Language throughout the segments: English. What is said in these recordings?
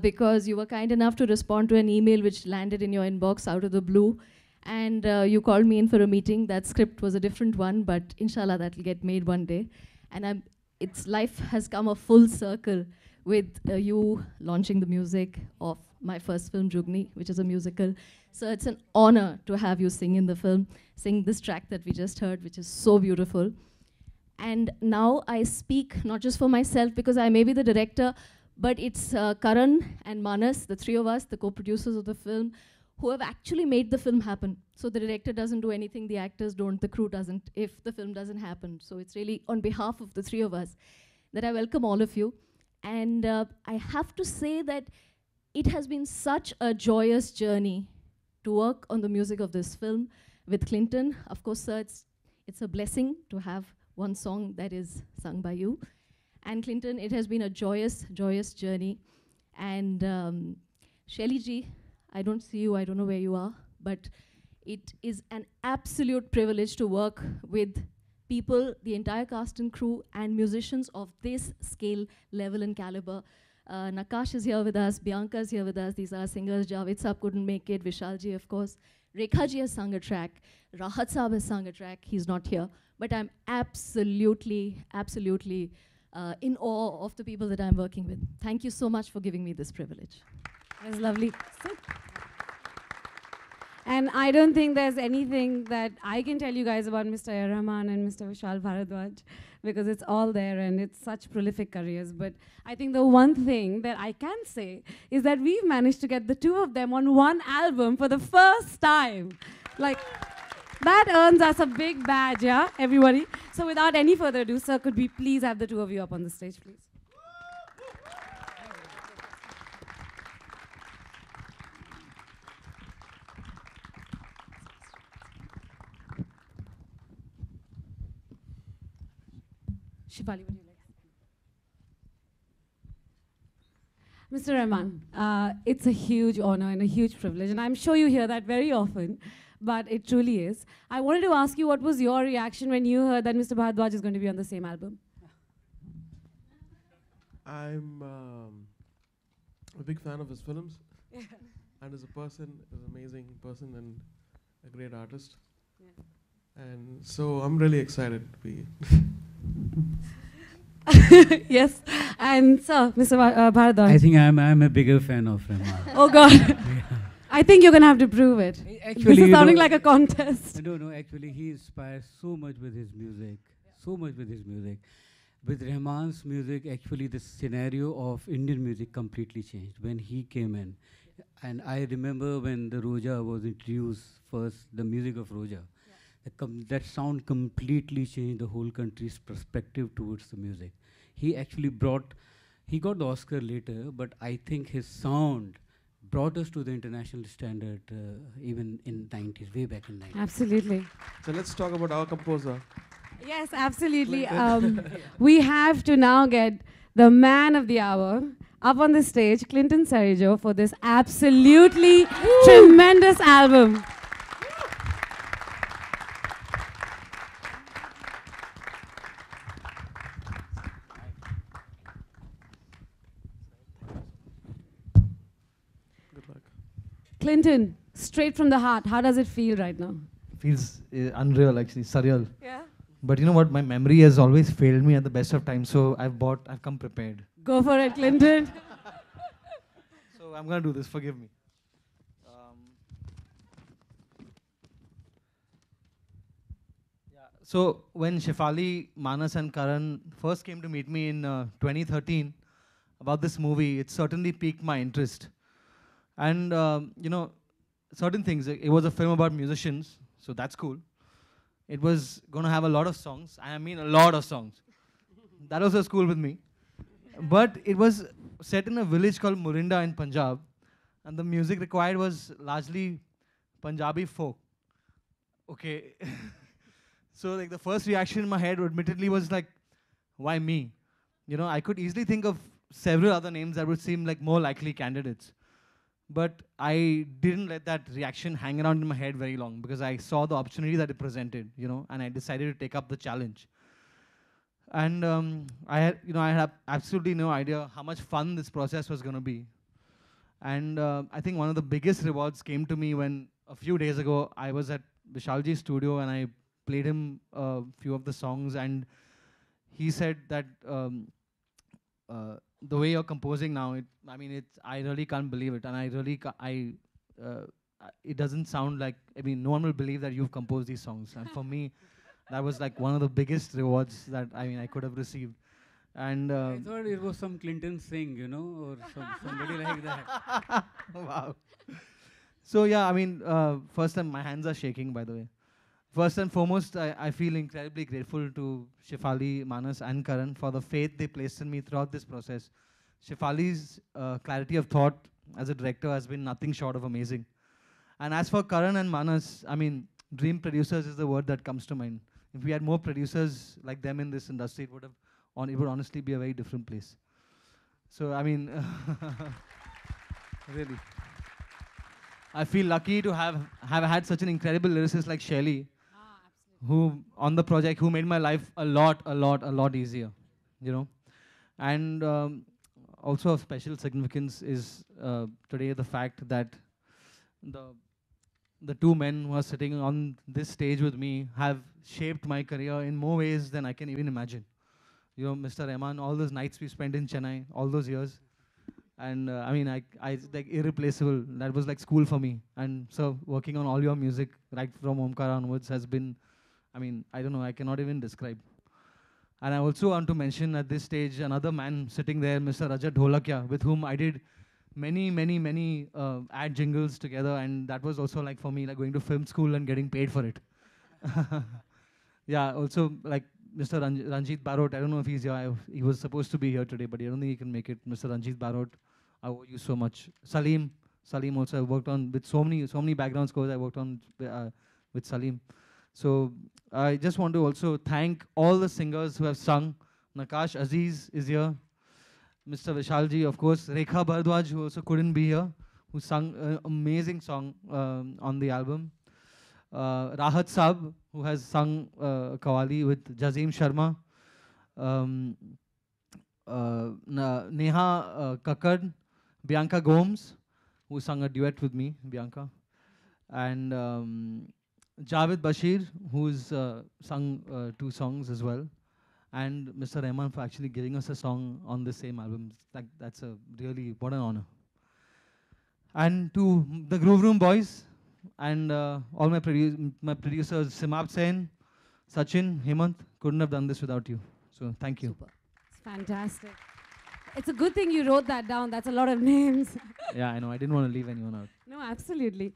because you were kind enough to respond to an email which landed in your inbox out of the blue. And you called me in for a meeting. That script was a different one, but inshallah that'll get made one day. And its life has come a full circle with you launching the music of my first film, Jugni, which is a musical. So it's an honor to have you sing in the film, sing this track that we just heard, which is so beautiful. And now I speak not just for myself, because I may be the director, but it's Karan and Manas, the three of us, the co-producers of the film, who have actually made the film happen. So the director doesn't do anything, the actors don't, the crew doesn't, if the film doesn't happen. So it's really on behalf of the three of us that I welcome all of you. And I have to say that it has been such a joyous journey to work on the music of this film with Clinton. Of course, sir, it's a blessing to have one song that is sung by you. And Clinton, it has been a joyous, joyous journey. And Shelly ji, I don't see you, I don't know where you are, but it is an absolute privilege to work with people, the entire cast and crew, and musicians of this scale, level, and caliber. Nakash is here with us, Bianca is here with us, these are singers. Javed Saab couldn't make it, Vishal ji, of course. Rekha ji has sung a track, Rahat Saab has sung a track, he's not here. But I'm absolutely, absolutely in awe of the people that I'm working with. Thank you so much for giving me this privilege. It was lovely. And I don't think there's anything that I can tell you guys about Mr. A. Rahman and Mr. Vishal Bharadwaj, because it's all there and it's such prolific careers. But I think the one thing that I can say is that we've managed to get the two of them on one album for the first time. Like, that earns us a big badge, yeah, everybody? So without any further ado, sir, could we please have the two of you up on the stage, please? Shifali, would you like? Mr. Rahman, it's a huge honor and a huge privilege, and I'm sure you hear that very often, but it truly is. I wanted to ask you, what was your reaction when you heard that Mr. Bharadwaj is going to be on the same album? I'm a big fan of his films, and as a person, is an amazing person and a great artist. Yeah. And so I'm really excited to be Yes, and sir, Mr. Bharadwaj. I think I'm a bigger fan of Rahman. Oh God. Yeah. I think you're going to have to prove it. Actually, this is sounding like a contest. No, actually he inspires so much with his music, so much with his music. With Rahman's music, actually the scenario of Indian music completely changed when he came in. And I remember when the Roja was introduced first, the music of Roja. That sound completely changed the whole country's perspective towards the music. He actually he got the Oscar later, but I think his sound brought us to the international standard even in 90s, way back in 90s. Absolutely. So let's talk about our composer. Yes, absolutely. We have to now get the man of the hour up on the stage, Clinton Sarijo, for this absolutely tremendous album. Clinton, straight from the heart, how does it feel right now? Feels unreal, actually, surreal. Yeah. But you know what? My memory has always failed me at the best of times, so I've come prepared. Go for it, Clinton. So I'm gonna do this. Forgive me. So when Shefali, Manas, and Karan first came to meet me in 2013 about this movie, it certainly piqued my interest. And, you know, certain things, it was a film about musicians, so that's cool. It was going to have a lot of songs, I mean a lot of songs. That was cool with me. But it was set in a village called Morinda in Punjab, and the music required was largely Punjabi folk. Okay. So like the first reaction in my head admittedly was like, why me? You know, I could easily think of several other names that would seem like more likely candidates. But I didn't let that reaction hang around in my head very long because I saw the opportunity that it presented, you know, and I decided to take up the challenge. And I had absolutely no idea how much fun this process was going to be. And I think one of the biggest rewards came to me when a few days ago I was at Vishalji's studio and I played him a few of the songs, and he said that the way you're composing now, I mean, I really can't believe it, and I really, it doesn't sound like, I mean, no one will believe that you've composed these songs. And for me, that was like one of the biggest rewards that, I mean, I could have received. And I thought it was some Clinton thing, you know, or somebody like that. wow. So yeah, I mean, first time, my hands are shaking, by the way. First and foremost, I feel incredibly grateful to Shefali, Manas, and Karan for the faith they placed in me throughout this process. Shefali's clarity of thought as a director has been nothing short of amazing. And as for Karan and Manas, I mean, dream producers is the word that comes to mind. If we had more producers like them in this industry, it would honestly be a very different place. So, I mean, really. I feel lucky to have had such an incredible lyricist like Shelly, who on the project, who made my life a lot easier, you know. And also of special significance is today the fact that the two men who are sitting on this stage with me have shaped my career in more ways than I can even imagine. You know, Mr. Rahman, all those nights we spent in Chennai, all those years. And I mean, I like irreplaceable. That was like school for me. And so working on all your music right from Omkara onwards has been, I mean, I don't know, I cannot even describe. And I also want to mention at this stage another man sitting there, Mr. Rajat Dholakia, with whom I did many ad jingles together, and that was also like for me, like going to film school and getting paid for it. Yeah, also like Mr. Ranjit Barot, I don't know if he's here. He was supposed to be here today, but I don't think he can make it. Mr. Ranjit Barot, I owe you so much. Salim also, I worked on with so many background scores I worked on with Salim. So I just want to also thank all the singers who have sung. Nakash Aziz is here. Mr. Vishalji, of course. Rekha Bhardwaj, who also couldn't be here, who sung an amazing song on the album. Rahat Saab, who has sung Qawwali with Jazim Sharma. Neha Kakkad, Bianca Gomes, who sung a duet with me, Bianca. And Javed Bashir, who's sung 2 songs as well. And Mr. Rahman for actually giving us a song on the same album. That's a really, what an honor. And to the Groove Room boys, and all my producers, Simab Sen, Sachin, Hemant, couldn't have done this without you. So thank you. Super. It's fantastic. It's a good thing you wrote that down. That's a lot of names. Yeah, I know. I didn't want to leave anyone out. No, absolutely.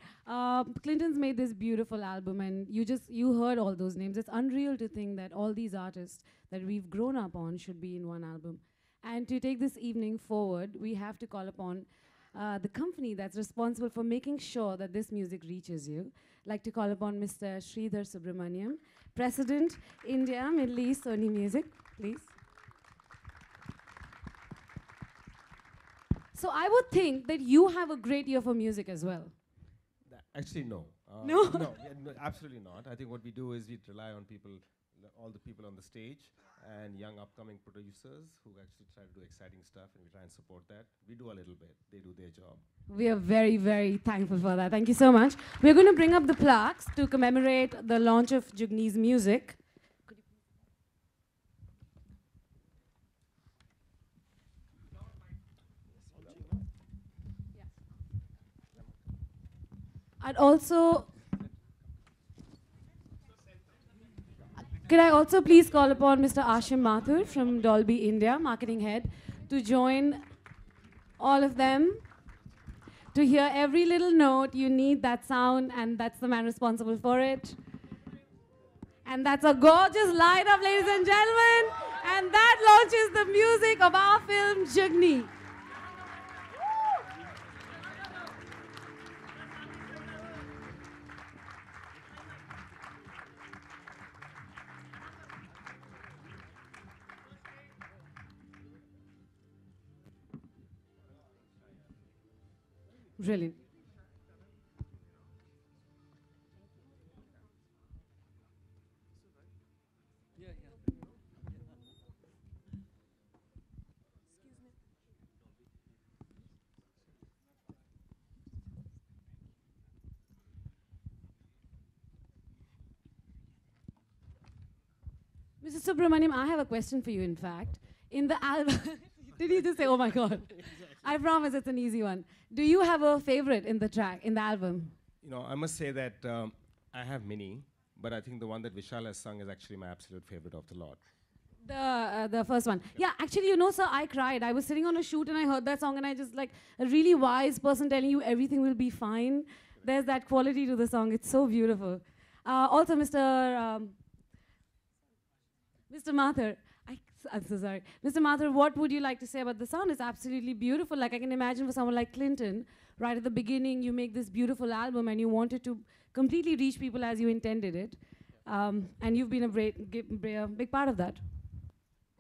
Clinton's made this beautiful album, and you heard all those names. It's unreal to think that all these artists that we've grown up on should be in one album. And to take this evening forward, we have to call upon the company that's responsible for making sure that this music reaches you. I'd like to call upon Mr. Sridhar Subramaniam, President, India, Middle East, Sony Music, please. So I would think that you have a great ear for music as well. Actually, no. No? No, absolutely not. I think what we do is we rely on people, all the people on the stage, and young upcoming producers who actually try to do exciting stuff, and we try and support that. We do a little bit. They do their job. We are very, very thankful for that. Thank you so much. We're going to bring up the plaques to commemorate the launch of Jugni's music. I'd also, could I also please call upon Mr. Ashim Mathur from Dolby India, marketing head, to join all of them. To hear every little note, you need that sound, and that's the man responsible for it. And that's a gorgeous light up, ladies and gentlemen. And that launches the music of our film, Jugni. Brilliant. Mr. Subramaniam, I have a question for you, in fact. In the album, did you just say, oh my God? I promise it's an easy one. Do you have a favorite in the track, in the album? You know, I must say that I have many, but I think the one that Vishal has sung is actually my absolute favorite of the lot. The first one. Yeah, actually, you know, sir, I cried. I was sitting on a shoot and I heard that song and I just like a really wise person telling you everything will be fine. There's that quality to the song. It's so beautiful. Also, Mr. Mathur, I'm so sorry. Mr. Mathur, what would you like to say about the sound? It's absolutely beautiful. Like I can imagine for someone like Clinton, right at the beginning, you make this beautiful album and you wanted to completely reach people as you intended it. And you've been a big part of that.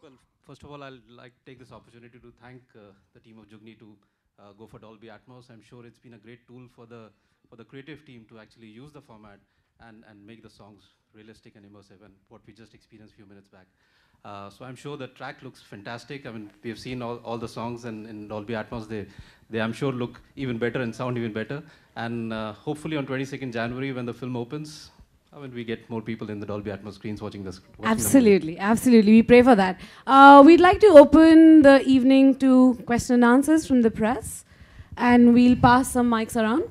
Well, first of all, I'd like to take this opportunity to thank the team of Jugni to go for Dolby Atmos. I'm sure it's been a great tool for the creative team to actually use the format and make the songs realistic and immersive, and what we just experienced a few minutes back. So I'm sure the track looks fantastic. I mean, we've seen all the songs in Dolby Atmos. They I'm sure look even better and sound even better. And hopefully on 22nd January when the film opens, I mean, we get more people in the Dolby Atmos screens watching this. Absolutely, absolutely. We pray for that. We'd like to open the evening to question and answers from the press, and we'll pass some mics around.